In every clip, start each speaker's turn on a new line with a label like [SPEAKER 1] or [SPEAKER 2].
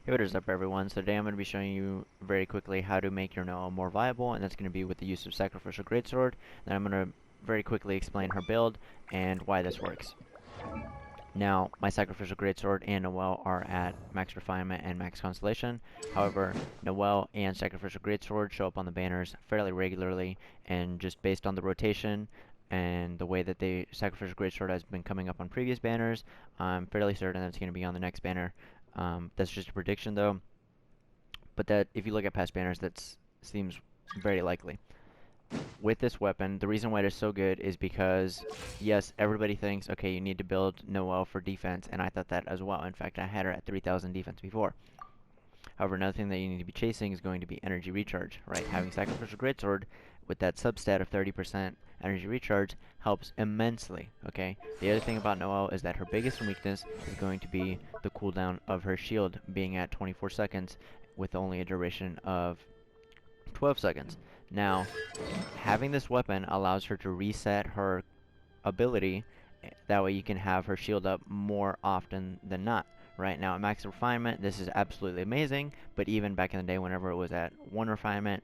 [SPEAKER 1] Hey, what is up everyone? So today I'm going to be showing you very quickly how to make your Noelle more viable, and that's going to be with the use of Sacrificial Greatsword. Then I'm going to very quickly explain her build and why this works. Now, my Sacrificial Greatsword and Noelle are at Max Refinement and Max Constellation. However, Noelle and Sacrificial Greatsword show up on the banners fairly regularly, and just based on the rotation and the way that the Sacrificial Greatsword has been coming up on previous banners, I'm fairly certain that it's going to be on the next banner. That's just a prediction though, but that if you look at past banners, that seems very likely. With this weapon, the reason why it is so good is because, yes, everybody thinks, okay, you need to build Noelle for defense, and I thought that as well. In fact, I had her at 3,000 defense before. However, another thing that you need to be chasing is going to be energy recharge, right? Having Sacrificial Greatsword with that substat of 30% energy recharge helps immensely, okay? The other thing about Noelle is that her biggest weakness is going to be the cooldown of her shield being at 24 seconds with only a duration of 12 seconds. Now, having this weapon allows her to reset her ability. That way you can have her shield up more often than not. Right now at max refinement, this is absolutely amazing, but even back in the day whenever it was at 1 refinement,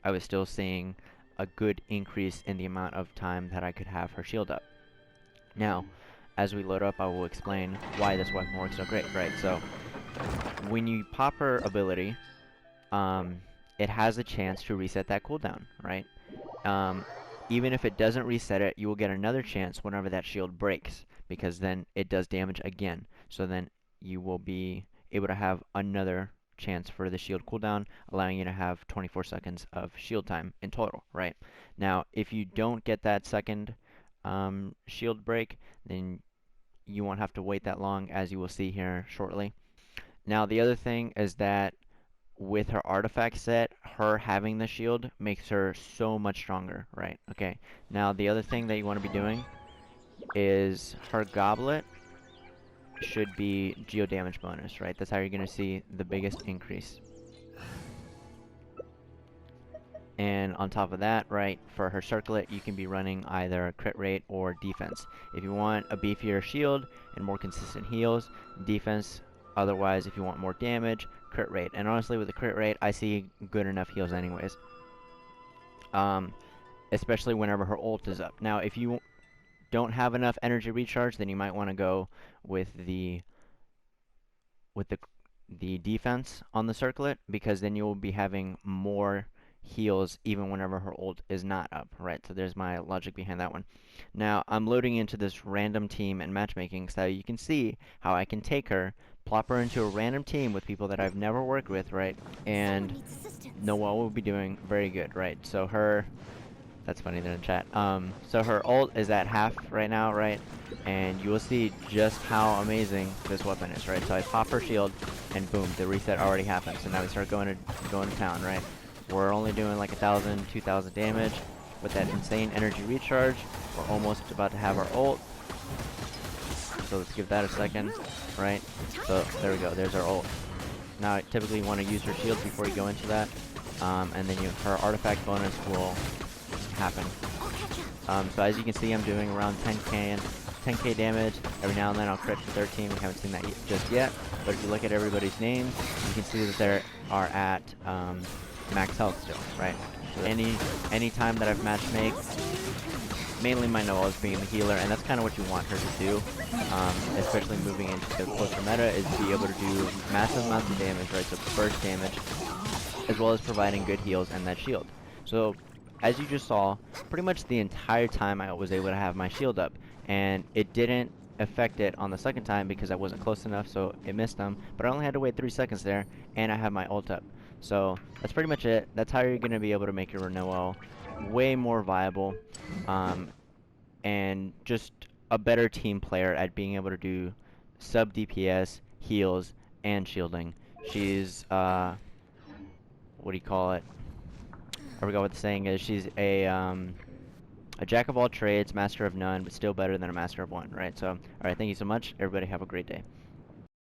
[SPEAKER 1] I was still seeing a good increase in the amount of time that I could have her shield up. Now, as we load up, I will explain why this weapon works so great, right? So, when you pop her ability, it has a chance to reset that cooldown, right? Even if it doesn't reset it, you will get another chance whenever that shield breaks, because then it does damage again. So then you will be able to have another chance for the shield cooldown, allowing you to have 24 seconds of shield time in total, right? Now, if you don't get that second shield break, then you won't have to wait that long, as you will see here shortly. Now, the other thing is that with her artifact set, her having the shield makes her so much stronger, right? Okay. Now, the other thing that you want to be doing is her goblet should be geo damage bonus, right? That's how you're going to see the biggest increase. And on top of that, right, for her circlet, you can be running either crit rate or defense. If you want a beefier shield and more consistent heals, defense. Otherwise, if you want more damage, crit rate. And honestly, with the crit rate, I see good enough heals anyways. Especially whenever her ult is up. Now, if you don't have enough energy recharge, then you might want to go with the defense on the circlet, because then you will be having more heals even whenever her ult is not up, right? So there's my logic behind that one. Now, I'm loading into this random team and matchmaking so you can see how I can take her, plop her into a random team with people that I've never worked with, right? And Noelle will be doing very good, right? So her... That's funny, they're in chat. So her ult is at half right now, right? And you will see just how amazing this weapon is, right? So I pop her shield, and boom, the reset already happened. So now we start going to town, right? We're only doing like 1,000, 2,000 damage with that insane energy recharge. We're almost about to have our ult. So let's give that a second, right? So there we go, there's our ult. Now typically you want to use her shield before you go into that. And then her artifact bonus will happen. So as you can see, I'm doing around 10k damage. Every now and then I'll crit for 13. We haven't seen that just yet. But if you look at everybody's names, you can see that they are at max health still, right? So any time that I've matchmade, mainly my Noelle is being the healer, and that's kind of what you want her to do, especially moving into the closer meta, is to be able to do massive amounts of damage, right? So burst damage, as well as providing good heals and that shield. So as you just saw, pretty much the entire time I was able to have my shield up, and it didn't affect it on the second time because I wasn't close enough, so it missed them, but I only had to wait 3 seconds there, and I have my ult up. So that's pretty much it. That's how you're going to be able to make your Noelle way more viable, and just a better team player at being able to do sub DPS, heals, and shielding. She's, what do you call it? I forgot what the saying is. She's a jack of all trades, master of none, but still better than a master of one, right? So, alright, thank you so much. Everybody have a great day.